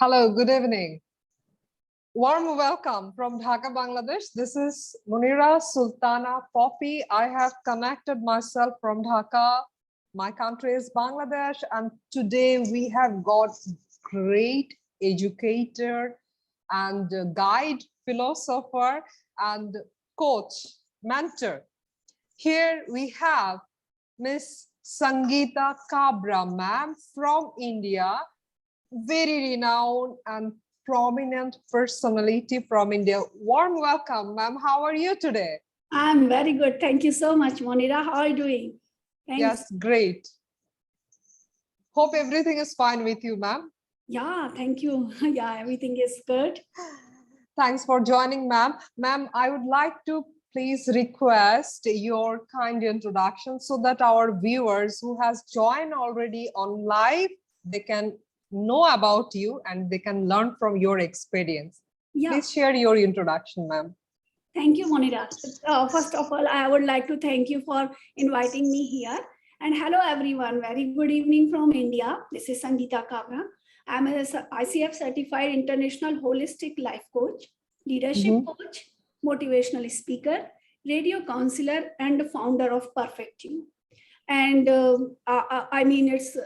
Hello, good evening. Warm welcome from Dhaka, Bangladesh. This is Munira Sultana Poppy. I have connected myself from Dhaka. My country is Bangladesh, and today we have got great educator and guide, philosopher, and coach, mentor. Here we have Miss Sangeeta Kabra, ma'am, from India, very renowned and prominent personality from India. Warm welcome, ma'am. How are you today? I'm very good. Thank you so much, Monira. How are you doing? Thanks. Yes, great. Hope everything is fine with you, ma'am. Yeah, thank you. Yeah, everything is good. Thanks for joining, ma'am. Ma'am, I would like to please request your kind introduction so that our viewers who has joined already on live, they can know about you and they can learn from your experience. Yeah. Please share your introduction, ma'am. Thank you, Monira. First of all, I would like to thank you for inviting me here. And hello, everyone. Very good evening from India. This is Sangeeta Kabra. I'm an ICF certified international holistic life coach, leadership coach, motivational speaker, radio counselor, and the founder of Perfect You. And I mean, it's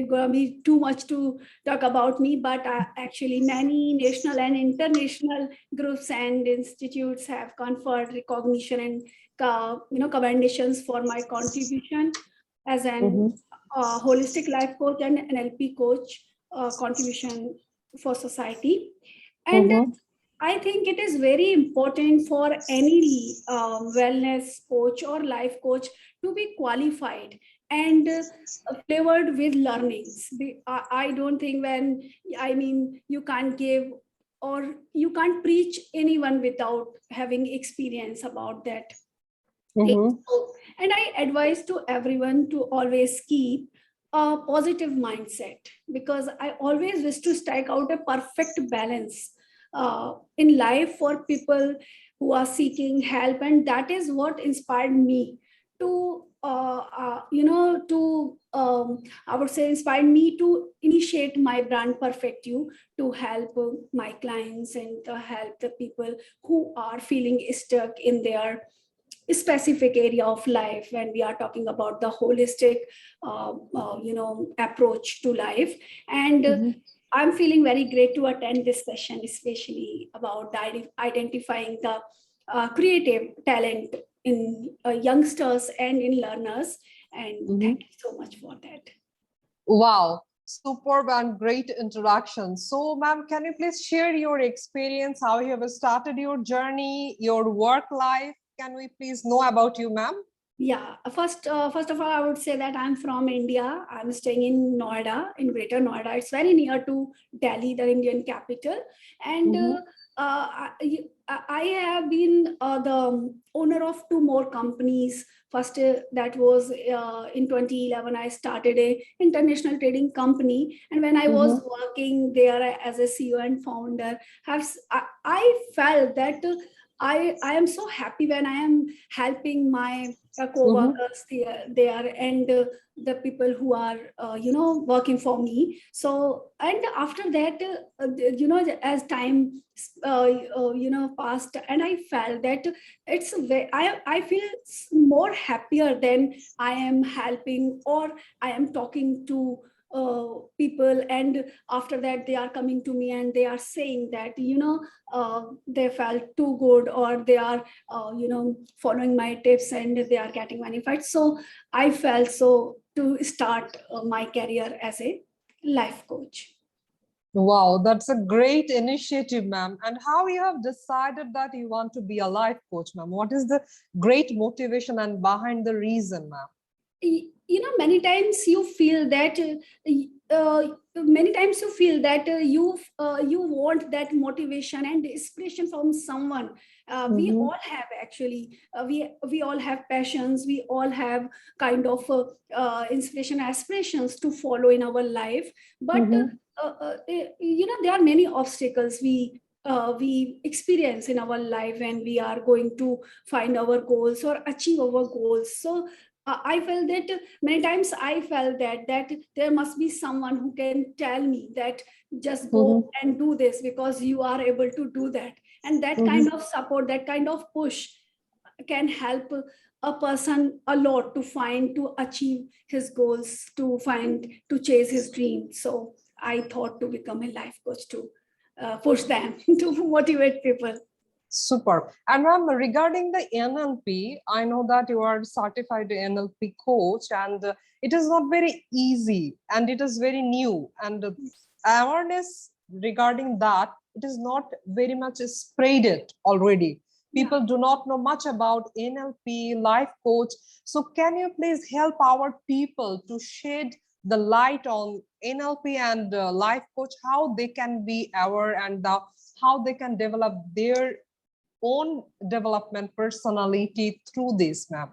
going to be too much to talk about me, but actually many national and international groups and institutes have conferred recognition and commendations for my contribution as an holistic life coach and NLP coach, contribution for society. And I think it is very important for any wellness coach or life coach to be qualified and flavored with learnings. I don't think you can't give or you can't preach anyone without having experience about that. And I advise to everyone to always keep a positive mindset, because I always wish to strike out a perfect balance in life for people who are seeking help. And that is what inspired me to I would say inspired me to initiate my brand Perfect You, to help my clients and to help the people who are feeling stuck in their specific area of life when we are talking about the holistic approach to life. And I'm feeling very great to attend this session, especially about identifying the creative talent in youngsters and in learners. And thank you so much for that. Wow, superb and great introduction. So, ma'am, can you please share your experience, how you have started your journey, your work life? Can we please know about you, ma'am? Yeah, first of all, I would say that I'm from India. I'm staying in Noida, in Greater Noida. It's very near to Delhi, the Indian capital. And I have been the owner of two more companies. First, that was in 2011, I started a international trading company. And when I was working there as a CEO and founder, I felt that I am so happy when I am helping my co-workers there and the people who are working for me. So, and after that as time passed, and I felt that I feel more happier than I am helping or I am talking to people, and after that they are coming to me and they are saying that they felt too good, or they are following my tips and they are getting benefit. So I felt so to start my career as a life coach. Wow, that's a great initiative, ma'am. And how you have decided that you want to be a life coach, ma'am? What is the great motivation and behind the reason, ma'am? Many times you feel that you want that motivation and inspiration from someone. We all have actually we all have passions, we all have kind of inspiration, aspirations to follow in our life, but there are many obstacles we experience in our life when we are going to find our goals or achieve our goals. So I felt that many times I felt that there must be someone who can tell me that just go and do this because you are able to do that. And that kind of support, that kind of push can help a person a lot to achieve his goals, to chase his dreams. So I thought to become a life coach to push them to motivate people. Super. And ma'am, regarding the NLP, I know that you are certified NLP coach, and it is not very easy and it is very new. And awareness regarding that, it is not very much spreaded already. People do not know much about NLP, life coach. So can you please help our people to shed the light on NLP and life coach, how they can be aware and how they can develop their own development personality through this, ma'am?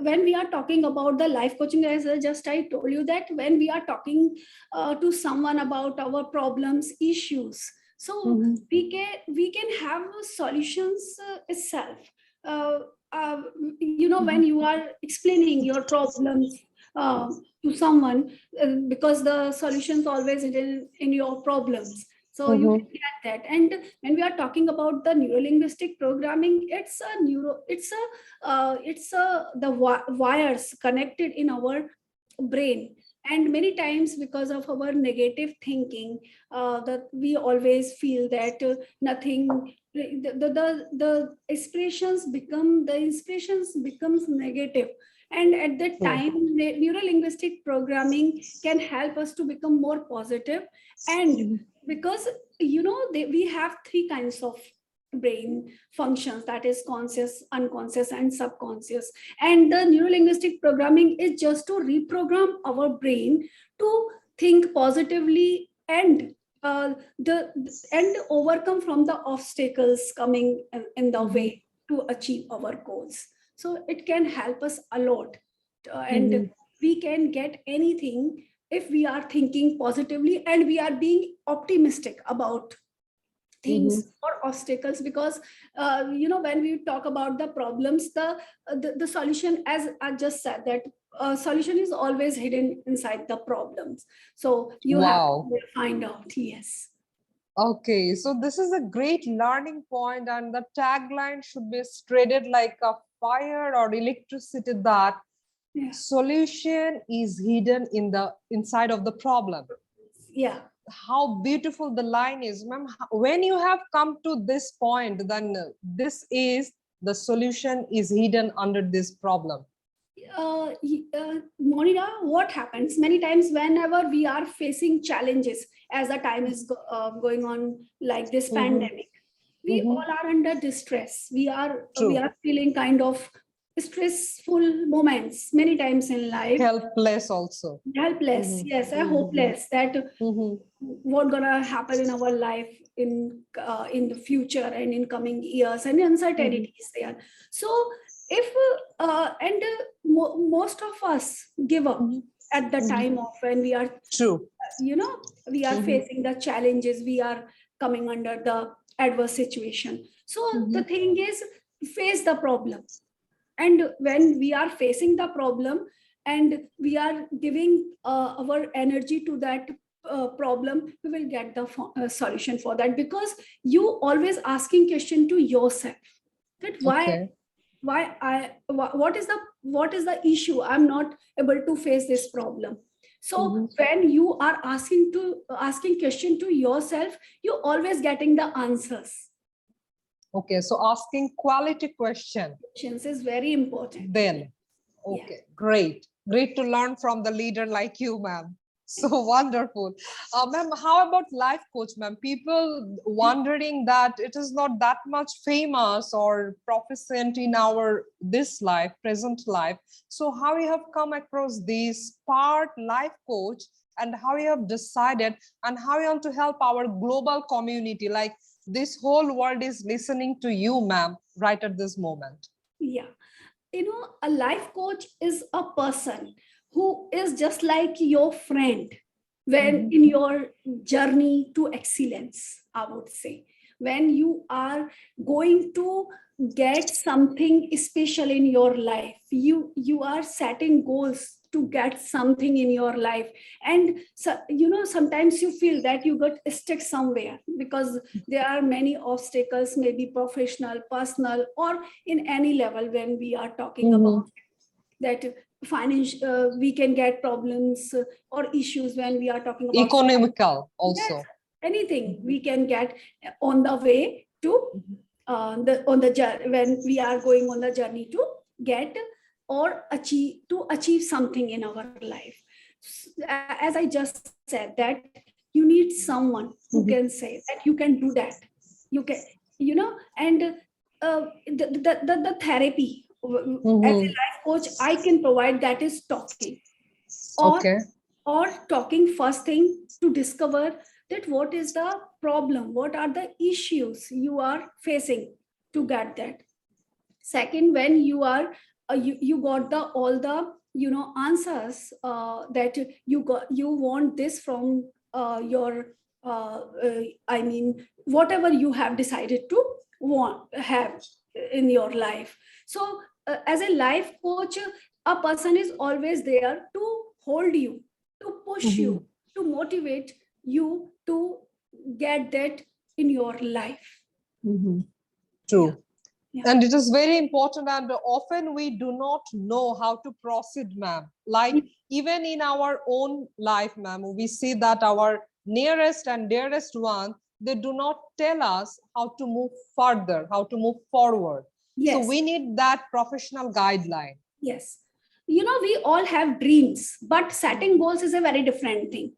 When we are talking about the life coaching, as I told you, that when we are talking to someone about our problems, issues, so we can have solutions itself. When you are explaining your problems to someone, because the solutions always in your problems. So you can get that. And when we are talking about the neuro-linguistic programming, it's the wires connected in our brain. And many times, because of our negative thinking, that we always feel that nothing, the inspirations becomes negative. And at that time, neuro-linguistic programming can help us to become more positive. And because we have three kinds of brain functions, that is conscious, unconscious, and subconscious. And the neuro-linguistic programming is just to reprogram our brain to think positively and overcome from the obstacles coming in the way to achieve our goals. So it can help us a lot, and we can get anything if we are thinking positively and we are being optimistic about things or obstacles. Because when we talk about the problems, the solution, as I just said, that solution is always hidden inside the problems. So you have to find out. Yes. Okay, so this is a great learning point, and the tagline should be spreaded like a fire or electricity, that solution is hidden inside of the problem. Yeah. How beautiful the line is, ma'am. When you have come to this point, then this is the solution is hidden under this problem. Monira, what happens many times whenever we are facing challenges, as the time is going on, like this pandemic, we all are under distress. We are feeling kind of stressful moments many times in life. Helpless also. Helpless, yes, hopeless, that what gonna happen in our life in the future and in coming years, and uncertainties there. So if most of us give up at the time of when we are we are facing the challenges, we are coming under the adverse situation. So the thing is, face the problem. And when we are facing the problem and we are giving our energy to that problem, we will get the solution for that. Because you always asking question to yourself that what is the issue, I'm not able to face this problem. So when you are asking question to yourself, you always getting the answers. Okay, so asking quality questions is very important. Then, okay, great to learn from the leader like you, ma'am. So wonderful. Ma'am, how about life coach, ma'am? People wondering that it is not that much famous or proficient in our present life. So how you have come across this part, life coach, and how you have decided, and how you want to help our global community, like this whole world is listening to you, ma'am, right at this moment? Yeah, a life coach is a person who is just like your friend when in your journey to excellence, I would say. When you are going to get something special in your life. You are setting goals to get something in your life, and so sometimes you feel that you got stuck somewhere because there are many obstacles, maybe professional, personal, or in any level. When we are talking about that financial, we can get problems or issues when we are talking about Economical yes, also. anything we can get on the way to on the journey, when we are going on the journey to get or achieve something in our life. As I just said, that you need someone who can say that you can do that, you can, and the therapy as a life coach I can provide, that is talking, or Okay. or talking first thing to discover that what is the problem, what are the issues you are facing, to get that. Second, when you are you got the all the answers, that you want this from your I mean whatever you have decided to want have in your life. So as a life coach, a person is always there to hold you, to push you, to motivate you to get that in your life. True. Yeah. And it is very important, and often we do not know how to proceed, ma'am. Like even in our own life, ma'am, we see that our nearest and dearest one, they do not tell us how to move further, how to move forward. So Yes. we need that professional guideline. Yes. We all have dreams, but setting goals is a very different thing,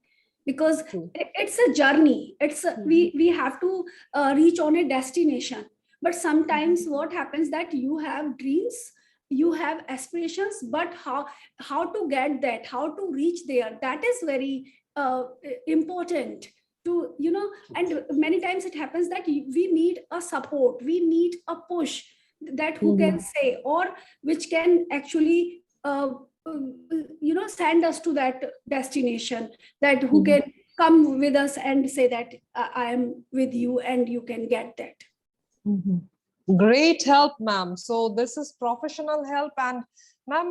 because True. it's a journey. We have to reach on a destination. But sometimes what happens that you have dreams, you have aspirations, but how to get that, how to reach there, that is very important to and many times it happens that we need a support, we need a push, that who can say, or which can actually send us to that destination, that who can come with us and say that I am with you and you can get that. Great help, ma'am. So this is professional help. And ma'am,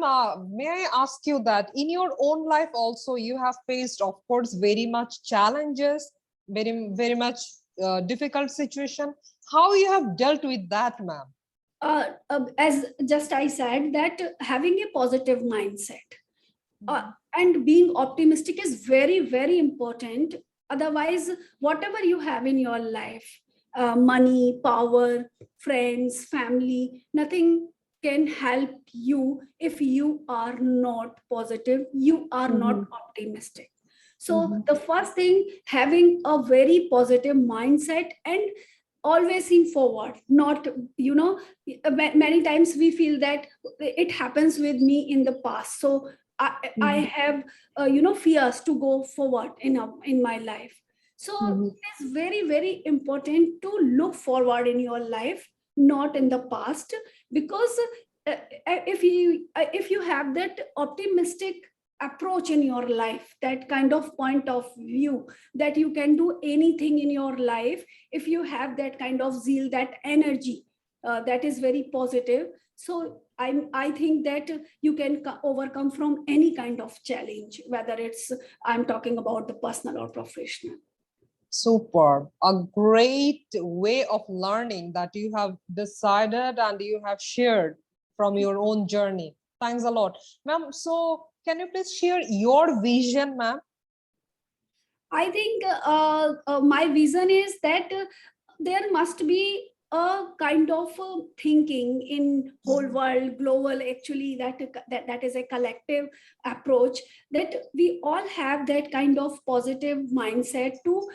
may I ask you that in your own life also you have faced, of course, very much challenges, very much difficult situation. How you have dealt with that, ma'am? As just I said, that having a positive mindset and being optimistic is very, very important. Otherwise, whatever you have in your life, money, power, friends, family, nothing can help you if you are not positive, you are not optimistic. So the first thing, having a very positive mindset and always seem forward, not many times we feel that it happens with me in the past, so I have fears to go forward in my life. So it's very, very important to look forward in your life, not in the past, because if you have that optimistic approach in your life, that kind of point of view, that you can do anything in your life, if you have that kind of zeal, that energy, that is very positive. So I think that you can overcome from any kind of challenge, whether I'm talking about the personal or professional. Superb. A great way of learning that you have decided and you have shared from your own journey. Thanks a lot, ma'am. So can you please share your vision, ma'am? I think my vision is that there must be a kind of thinking in whole world, global, actually, that is a collective approach, that we all have that kind of positive mindset to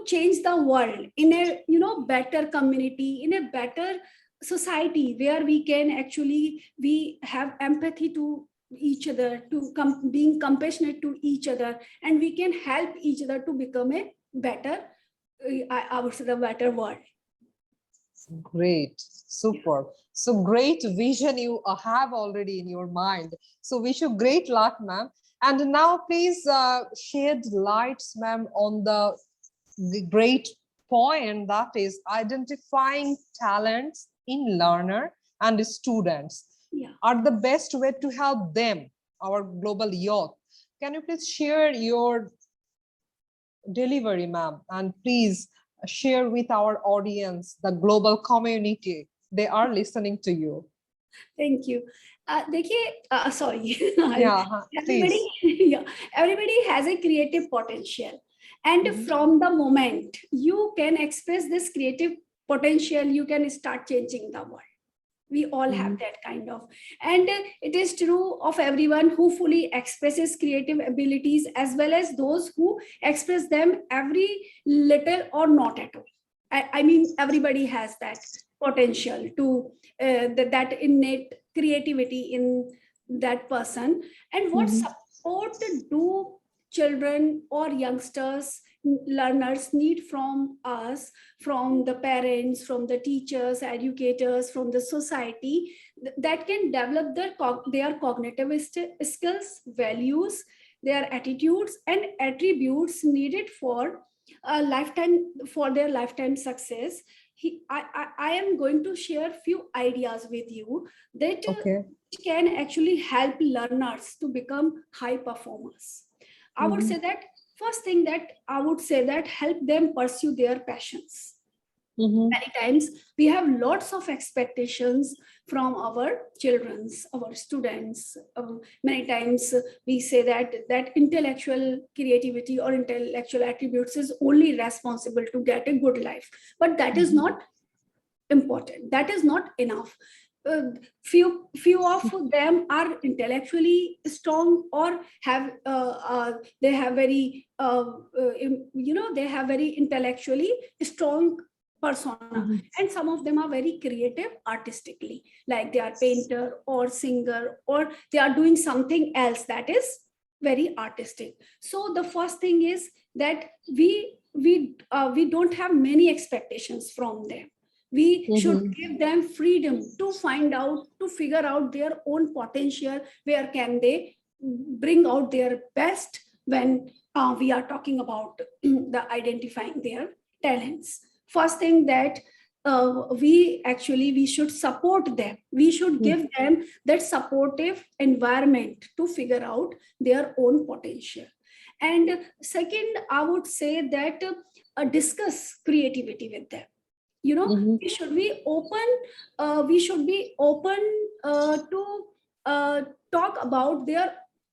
change the world in a better community, in a better society, where we can actually we have empathy to each other, to being compassionate to each other, and we can help each other to become a better I would say the better world. Great, super. So great vision you have already in your mind. So wish you great luck, ma'am. And now please shed lights, ma'am, on the great point, that is identifying talents in learner and students, Yeah. are the best way to help them, our global youth. Can you please share your delivery, ma'am, and please share with our audience, the global community? They are listening to you. Thank you. Sorry. Yeah, Everybody, please. yeah, everybody has a creative potential. And Mhm. from the moment you can express this creative potential, you can start changing the world. We all have Mhm. that kind of, and it is true of everyone who fully expresses creative abilities, as well as those who express them every little or not at all. I mean, everybody has that potential to that innate creativity in that person. And what Mhm. support do children or youngsters, learners need from us, from the parents, from the teachers, educators, from the society, that can develop their cognitive skills, values, their attitudes, and attributes needed for a lifetime, for their lifetime success. I am going to share few ideas with you that Okay. can actually help learners to become high performers. I would Mhm. say that first thing that I would say that help them pursue their passions. Mhm. Many times we have lots of expectations from our children's, our students. Many times we say that intellectual creativity or intellectual attributes is only responsible to get a good life, but that is Mhm. not important. That is not enough. Few of them are intellectually strong, or have they have very they have very intellectually strong persona, Mhm. and some of them are very creative artistically, like they are painter or singer, or they are doing something else that is very artistic. So the first thing is that we don't have many expectations from them. We should Mhm. give them freedom to find out, to figure out their own potential, where can they bring out their best when we are talking about the identifying their talents. First thing that we should support them. We should Mhm. give them that supportive environment to figure out their own potential. And second, I would say that discuss creativity with them. Mhm. We should be open to talk about their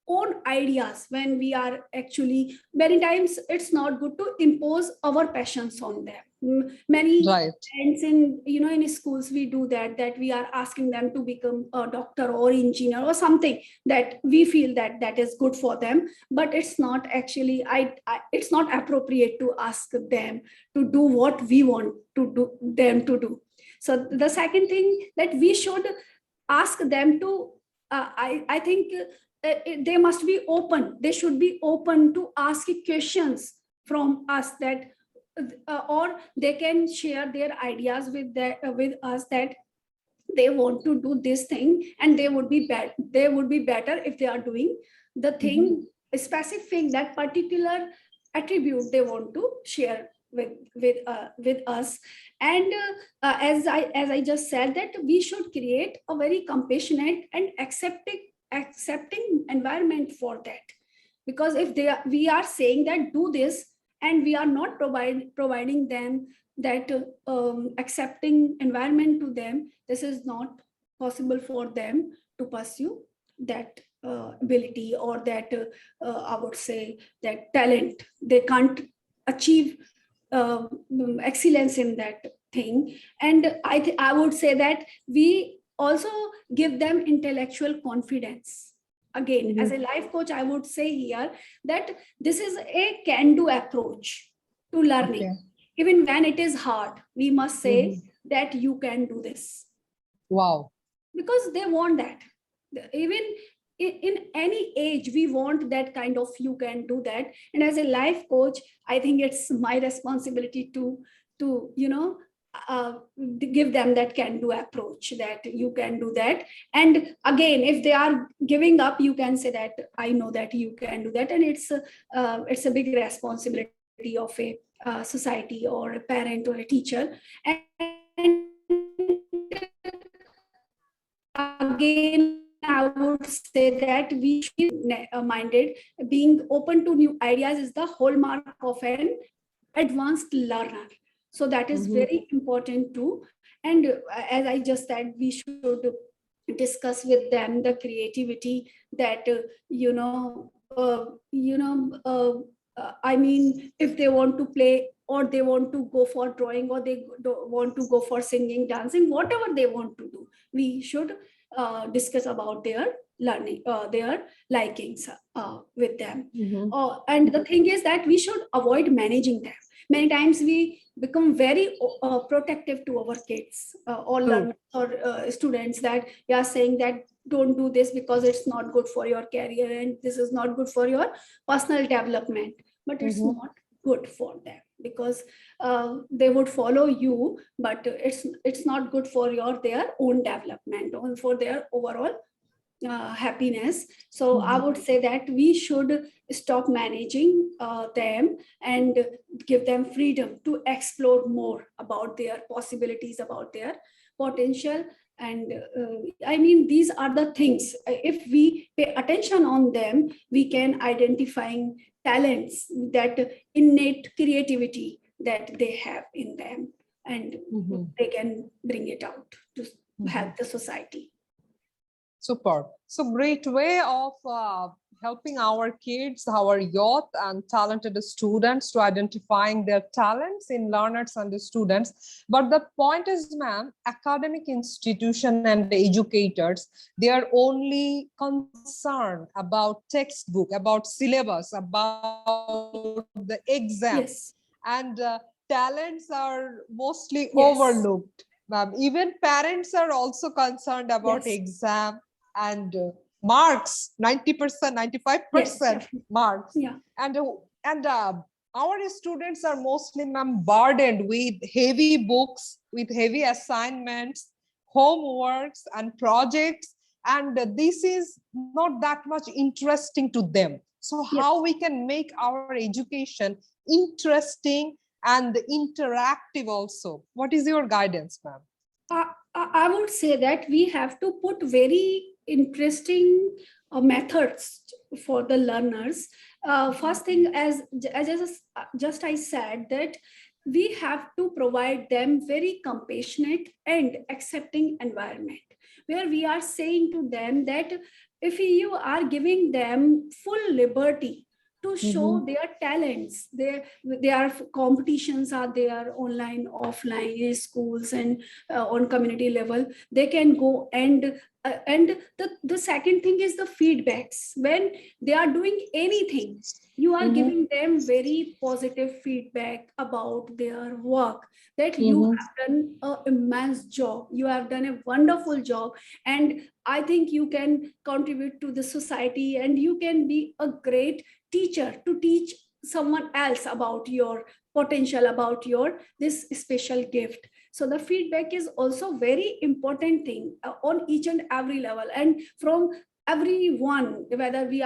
own ideas. When we are actually, many times it's not good to impose our passions on them. Many Right. parents in schools, we do that we are asking them to become a doctor or engineer or something, that we feel that is good for them, but it's not actually, it's not appropriate to ask them to do what we want to do them to do. So the second thing that we should ask them to, I think they must be open. They should be open to ask questions from us, that or they can share their ideas with us, that they want to do this thing, and they would be better if they are doing the Mhm. thing specific, that particular attribute they want to share with us. And as I just said, that we should create a very compassionate and accepting environment for that. Because if we are saying that do this, and we are not providing them that accepting environment to them, this is not possible for them to pursue that ability, or that I would say that talent. They can't achieve excellence in that thing. And I would say that we also give them intellectual confidence. Again, as Mhm. a life coach, I would say here that this is a can do approach to learning. Okay. Even when it is hard, we must say Mhm. that you can do this, Wow. because they want that. Even in any age, we want that kind of you can do that. And as a life coach, I think it's my responsibility to give them that can do approach, that you can do that. And again, if they are giving up, you can say that I know that you can do that, and it's a big responsibility responsibility of a society or a parent or a teacher. And again, I would say that we should be minded. Being open to new ideas is the hallmark of an advanced learner. So that is very important too. And as I just said, we should discuss with them the creativity that I mean, if they want to play or they want to go for drawing or they want to go for singing, dancing, whatever they want to do, we should discuss about their learning, their likings with them. And the thing is that we should avoid managing them. Many times we become very protective to our kids or learners or students, that we are saying that don't do this because it's not good for your career and this is not good for your personal development. But it's not good for them, because they would follow you, but it's not good for their own development or for their overall happiness. So I would say that we should stop managing them and give them freedom to explore more about their possibilities, about their potential. And I mean, these are the things, if we pay attention on them, we can identifying talents, that innate creativity that they have in them, and they can bring it out to help the society. Super. So great way of helping our kids, our youth and talented students to identifying their talents in learners and the students. But the point is, ma'am, academic institution and educators, they are only concerned about textbook, about syllabus, about the exam. Yes. And talents are mostly overlooked. Even parents are also concerned about exam and marks, 90%, 95% marks. And our students are mostly burdened with heavy books, with heavy assignments, homeworks and projects, and this is not that much interesting to them. So how we can make our education interesting and interactive also? What is your guidance, ma'am? I would say that we have to put very interesting methods for the learners. First thing, as just I said, that we have to provide them very compassionate and accepting environment, where we are saying to them that if you are giving them full liberty to show their talents, their competitions are there online, offline, in schools and on community level, they can go. And the second thing is the feedbacks. When they are doing anything, you are giving them very positive feedback about their work, that you have done an immense job, you have done a wonderful job, and I think you can contribute to the society and you can be a great teacher to teach someone else about your potential, about your this special gift. So the feedback is also very important thing on each and every level, and from everyone, whether we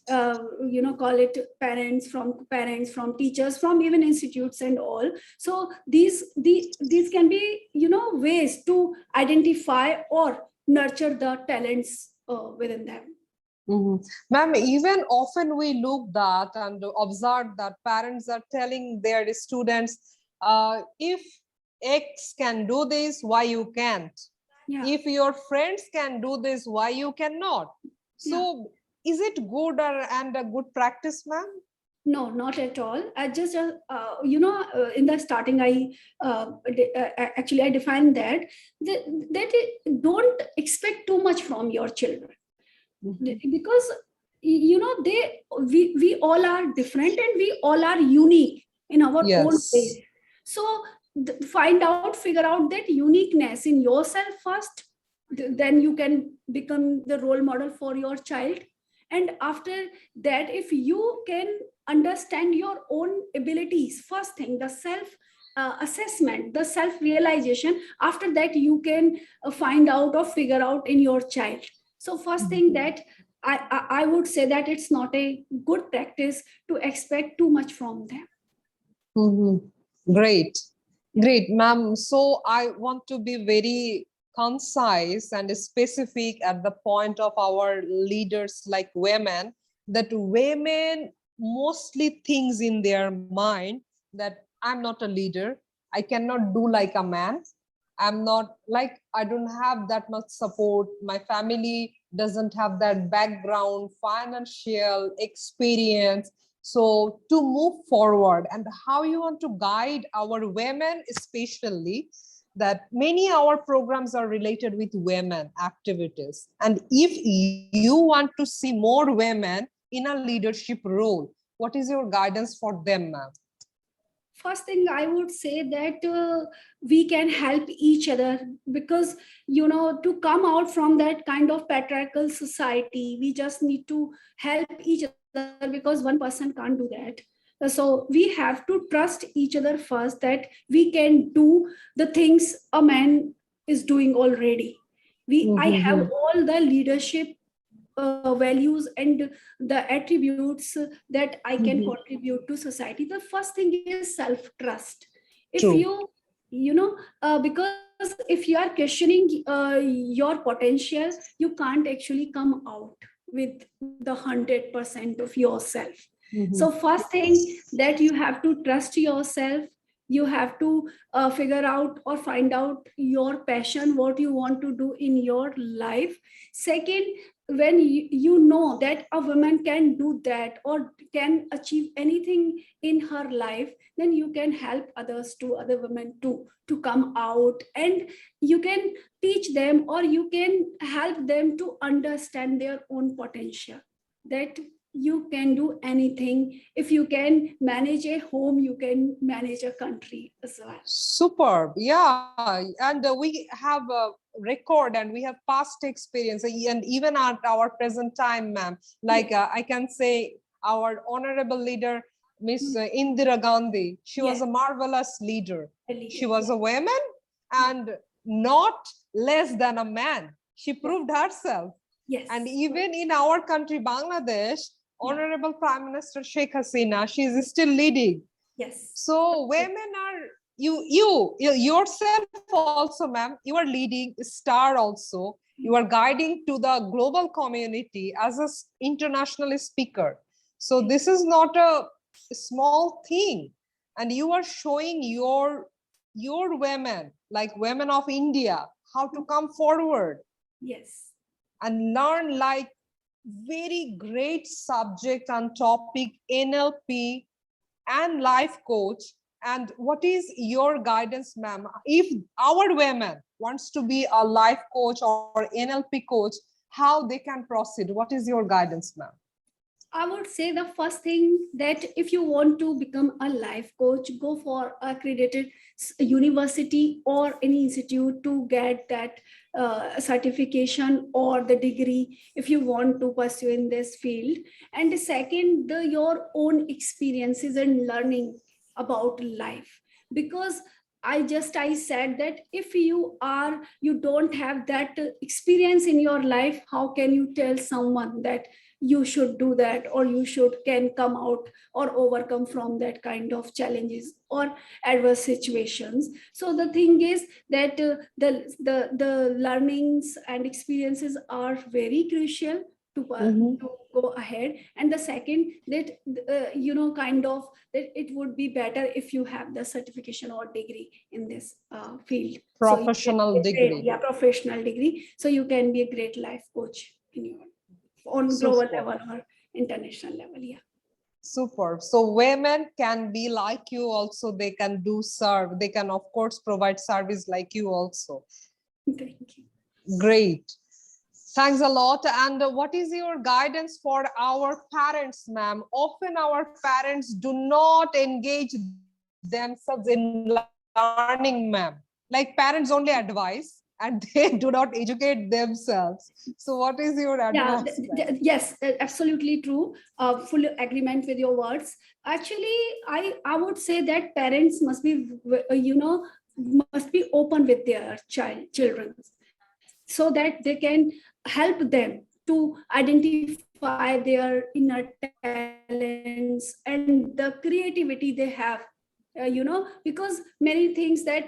call it parents, from teachers, from even institutes and all. So these can be ways to identify or nurture the talents within them. Ma'am, even often we look that and observe that parents are telling their students, if X can do this, why you can't? If your friends can do this, why you cannot? So is it good and a good practice, ma'am? No, not at all. I just, in the starting, I defined that don't expect too much from your children, because we all are different and we all are unique in our own way. So figure out that uniqueness in yourself first, then you can become the role model for your child. And after that, if you can understand your own abilities, first thing, the self assessment, the self realization, after that you can find out or figure out in your child. So first thing, that I would say that it's not a good practice to expect too much from them. Great. Great, ma'am. So I want to be very concise and specific at the point of our leaders like women, that women mostly thinks in their mind that I'm not a leader. I cannot do like a man. I'm not like, I don't have that much support. My family doesn't have that background, financial experience. So to move forward, and how you want to guide our women, especially that many our programs are related with women activities. And if you want to see more women in a leadership role, what is your guidance for them, ma'am? First thing I would say that we can help each other, because to come out from that kind of patriarchal society, we just need to help each other, because one person can't do that. So we have to trust each other first, that we can do the things a man is doing already. I have all the leadership values and the attributes that I can contribute to society. The first thing is self trust. If True. because if you are questioning your potential, you can't actually come out with the 100% of yourself. So first thing, that you have to trust yourself. You have to figure out or find out your passion, what you want to do in your life. Second, when you know that a woman can do that or can achieve anything in her life, then you can help other women too, to come out, and you can teach them, or you can help them to understand their own potential, that you can do anything. If you can manage a home, you can manage a country as well. Superb. Yeah. And we have a record and we have past experience, and even at our present time, ma'am, like I can say our honorable leader, Miss Indira Gandhi, she was a marvelous leader. She was a woman and not less than a man. She proved herself. Yes. And even in our country, Bangladesh, Honorable Prime Minister Sheikh Hasina, she is still leading. Yes. So women are, you yourself also, ma'am, you are leading star also. You are guiding to the global community as an international speaker. So this is not a small thing. And you are showing your women, like women of India, how to come forward. Yes. And learn like very great subject and topic, NLP and life coach. And what is your guidance, ma'am? If our women wants to be a life coach or NLP coach, how they can proceed? What is your guidance, ma'am? I would say the first thing, that if you want to become a life coach, go for accredited university or any institute to get that certification or the degree, if you want to pursue in this field. And the second, your own experiences and learning about life, because I said that if you don't have that experience in your life, how can you tell someone that you should do that, or you can come out or overcome from that kind of challenges or adverse situations? So the thing is that the learnings and experiences are very crucial to go ahead. And the second, that kind of that it would be better if you have the certification or degree in this field, professional degree. Professional degree, so you can be a great life coach in your on global level or international level. Super. So women can be like you also. They can serve. They can, of course, provide service like you also. Thank you. Great. Thanks a lot. And what is your guidance for our parents, ma'am? Often our parents do not engage themselves in learning, ma'am. Like parents only advise and they do not educate themselves. So what is your advice? Yes, absolutely true. Full agreement with your words. Actually, I would say that parents must be, must be open with their children, so that they can help them to identify their inner talents and the creativity they have because many things that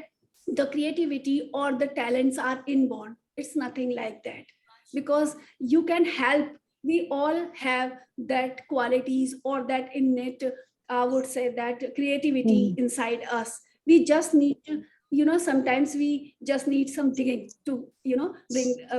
the creativity or the talents are inborn. It's nothing like that, because you can help. We all have that qualities or that innate, I would say, that creativity inside us. We just need to, sometimes we just need some digging to,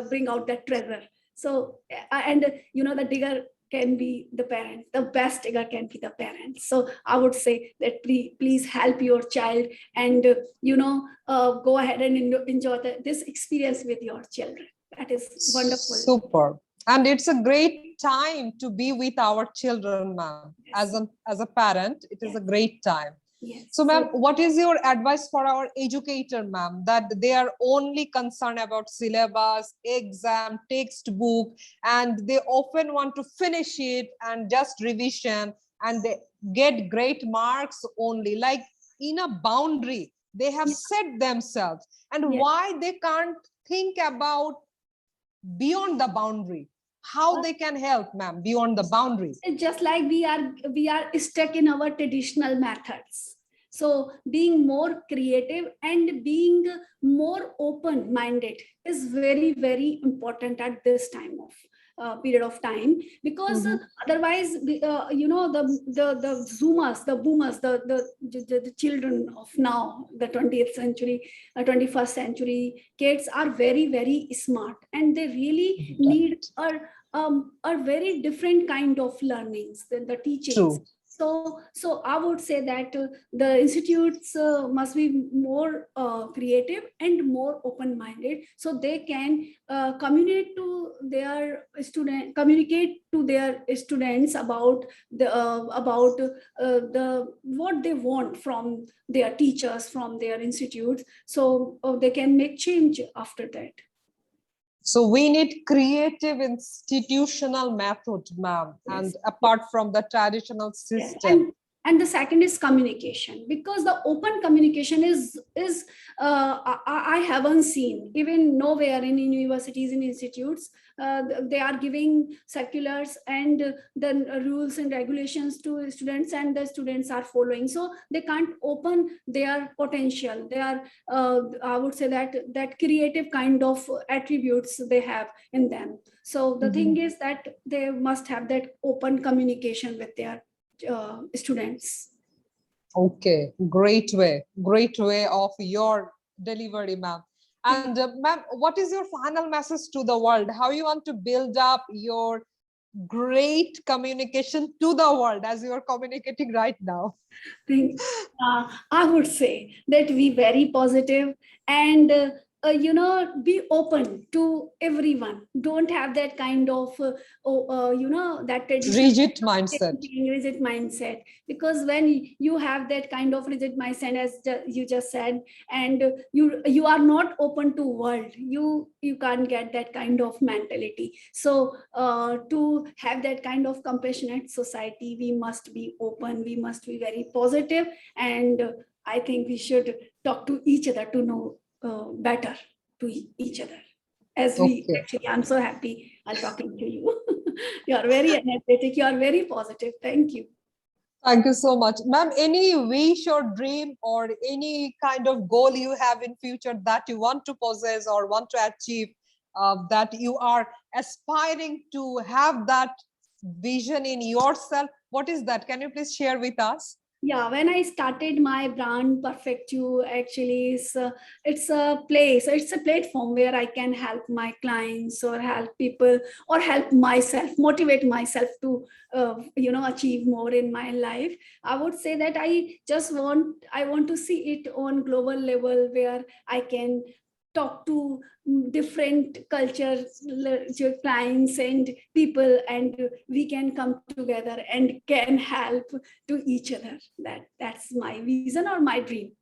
bring out that treasure. So and the digger can be the parent. The best digger can be the parent. So I would say that please help your child, and go ahead and enjoy this experience with your children. That is wonderful. Super. And it's a great time to be with our children, ma'am. Yes. As a parent, it is Yes. a great time. Yes. So, ma'am, what is your advice for our educator, ma'am, that they are only concerned about syllabus, exam, textbook, and they often want to finish it and just revision, and they get great marks only, like in a boundary they have Yeah. set themselves, and Yeah. why they can't think about beyond the boundary? How they can help, ma'am, beyond the boundary? It's just like we are stuck in our traditional methods. So being more creative and being more open minded is very, very important at this time of period of time, because otherwise the zoomers, the boomers, the children of now, the 20th century, 21st century kids are very, very smart, and they really need a very different kind of learnings than the teachings. True. So I would say that the institutes must be more creative and more open-minded, so they can communicate to their students about the what they want from their teachers, from their institutes, so they can make change after that. So we need creative institutional method, ma'am, Yes. and apart from the traditional Yes. system. And the second is communication, because the open communication is I haven't seen even nowhere in universities and institutes. They are giving circulars and the rules and regulations to students, and the students are following, so they can't open their potential. They are I would say that creative kind of attributes they have in them. So the thing is that they must have that open communication with their students. Okay, great way of your delivery, ma'am. And ma'am, what is your final message to the world? How you want to build up your great communication to the world as you are communicating right now? I would say that be very positive and be open to everyone. Don't have that kind of that traditional Rigid mindset. rigid mindset, because when you have that kind of rigid mindset, as you just said, and you are not open to world, you can't get that kind of mentality. So to have that kind of compassionate society, we must be open, we must be very positive, and I think we should talk to each other to know better to each other. As we actually, I'm so happy I'm talking to you. You are very energetic, you are very positive. Thank you. Thank you so much. Ma'am, any wish or dream or any kind of goal you have in future that you want to possess or want to achieve, that you are aspiring to have that vision in yourself? What is that? Can you please share with us? Yeah, when I started my brand Perfect You, actually it's a place, it's a platform where I can help my clients or help people or help myself, motivate myself to achieve more in my life. I would say that I want to see it on global level, where I can talk to different cultures, clients and people, and we can come together and can help to each other. That's my vision or my dream.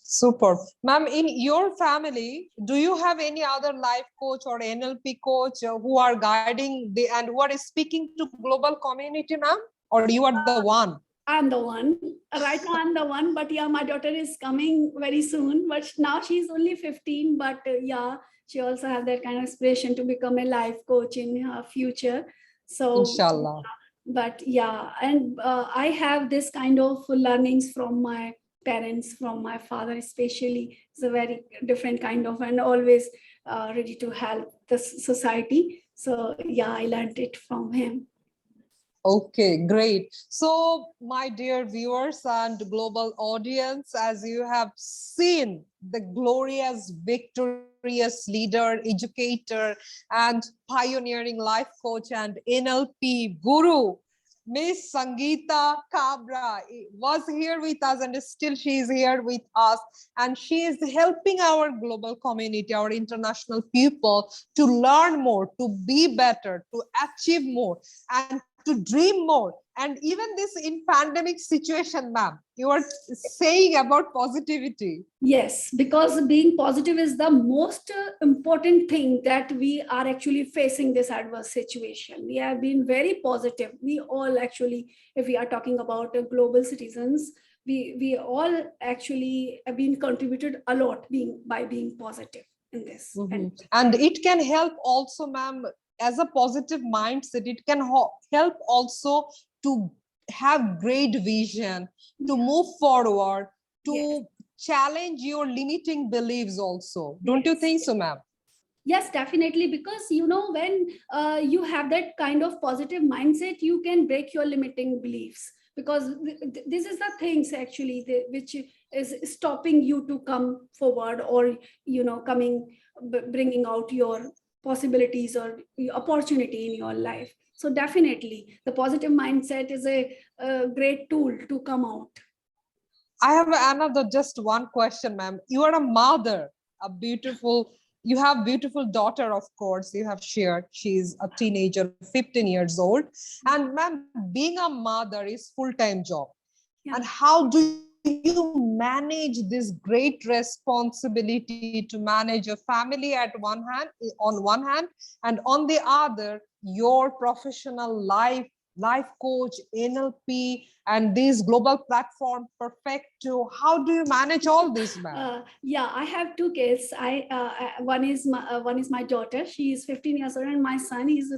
Super. Ma'am, in your family, do you have any other life coach or NLP coach who are guiding and who are speaking to global community, ma'am? Or you are the one? I'm the one. Right now, I'm the one. But yeah, my daughter is coming very soon. But now she's only 15. But yeah, she also has that kind of aspiration to become a life coach in her future. So, Inshallah. but yeah, and I have this kind of learnings from my parents, from my father especially. Is a very different kind of, and always ready to help the society. So yeah, I learned it from him. Okay, great. So, my dear viewers and global audience, as you have seen the glorious, victorious leader, educator, and pioneering life coach and NLP guru, Miss Sangeeta Kabra was here with us, and still she is here with us, and she is helping our global community, our international people to learn more, to be better, to achieve more, and to dream more. And even this in pandemic situation, ma'am, you are saying about positivity. Yes, because being positive is the most important thing that we are actually facing this adverse situation. We have been very positive. We all actually, if we are talking about global citizens, we all actually have been contributed a lot by being positive in this. And it can help also, ma'am, as a positive mindset, it can help also to have great vision, to move forward, to challenge your limiting beliefs also. Don't you think so, ma'am? Yes, definitely. Because, when you have that kind of positive mindset, you can break your limiting beliefs. Because this is the things actually which is stopping you to come forward, or, bringing out your possibilities or opportunity in your life. So definitely the positive mindset is a great tool to come out. I have another just one question, ma'am. You are a mother, you have beautiful daughter, of course, you have shared. She's a teenager, 15 years old. And ma'am, being a mother is full-time job. Yeah. And how do you manage this great responsibility to manage a family on one hand, and on the other, your professional life coach, NLP, and these global platform Perfecto? How do you manage all this, ma'am? Yeah, I have two kids. One is my daughter. She is 15 years old, and my son is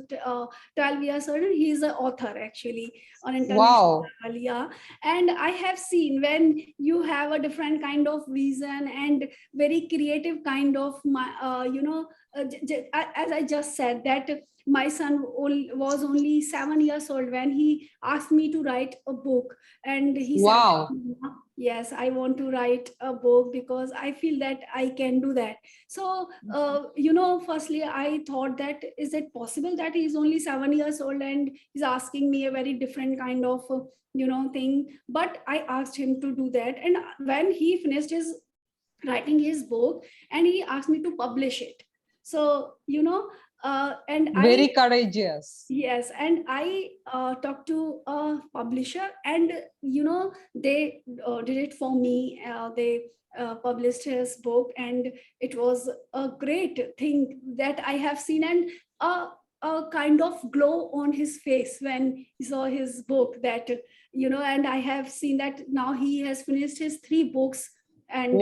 12 years old. He is an author actually on international level. Yeah, and I have seen when you have a different kind of vision and very creative kind of as I just said that. My son was only 7 years old when he asked me to write a book, and he said, yes, I want to write a book because I feel that I can do that. So firstly I thought that, is it possible that he's only 7 years old and he's asking me a very different kind of thing? But I asked him to do that, and when he finished his writing his book, and he asked me to publish it. So and very courageous. Yes, and I talked to a publisher, and they did it for me. They published his book, and it was a great thing that I have seen, and a kind of glow on his face when he saw his book. That and I have seen that now he has finished his 3 books, and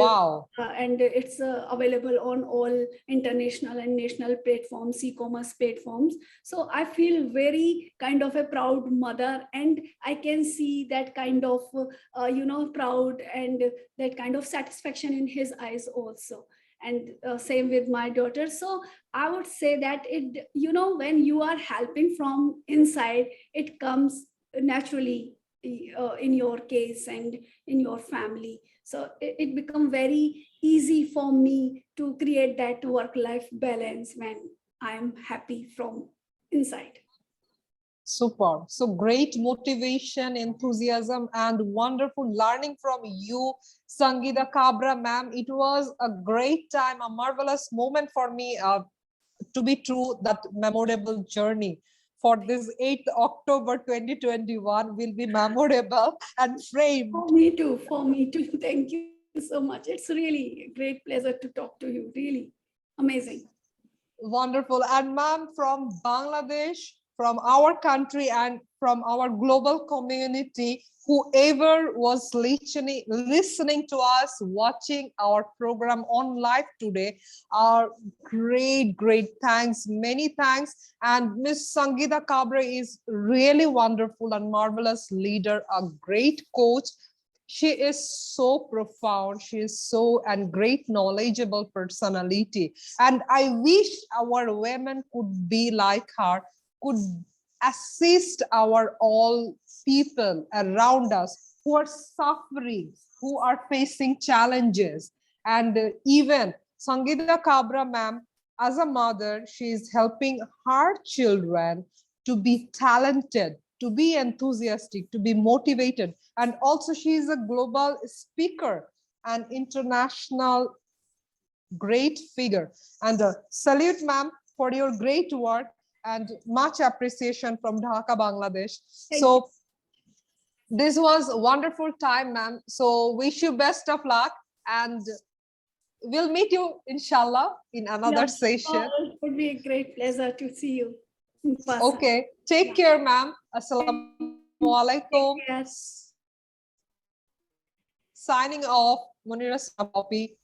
and it's available on all international and national platforms, e-commerce platforms. So I feel very kind of a proud mother, and I can see that kind of proud and that kind of satisfaction in his eyes also. And same with my daughter. So I would say that it when you are helping from inside, it comes naturally in your case and in your family. So it become very easy for me to create that work-life balance when I'm happy from inside. Super. So great motivation, enthusiasm, and wonderful learning from you, Sangeeta Kabra, ma'am. It was a great time, a marvelous moment for me to be true. That memorable journey for this 8th October 2021 will be memorable and framed. For me too. Thank you so much. It's really a great pleasure to talk to you. Really amazing. Wonderful. And ma'am, from Bangladesh, from our country, and from our global community, whoever was listening to us, watching our program on live today, our great thanks, many thanks. And Miss Sangeeta Kabra is really wonderful and marvelous leader, a great coach. She is so profound. She is so and great knowledgeable personality. And I wish our women could be like her, could assist our all people around us who are suffering, who are facing challenges. And even Sangeeta Kabra ma'am, as a mother, she is helping her children to be talented, to be enthusiastic, to be motivated. And also she is a global speaker, an international great figure. And salute ma'am for your great work and much appreciation from Dhaka, Bangladesh. So this was a wonderful time, ma'am. So wish you best of luck and we'll meet you inshallah in another session. It would be a great pleasure to see you in person. Okay, take care, ma'am. Assalamu alaikum. Yes. Signing off, Munira Poppy.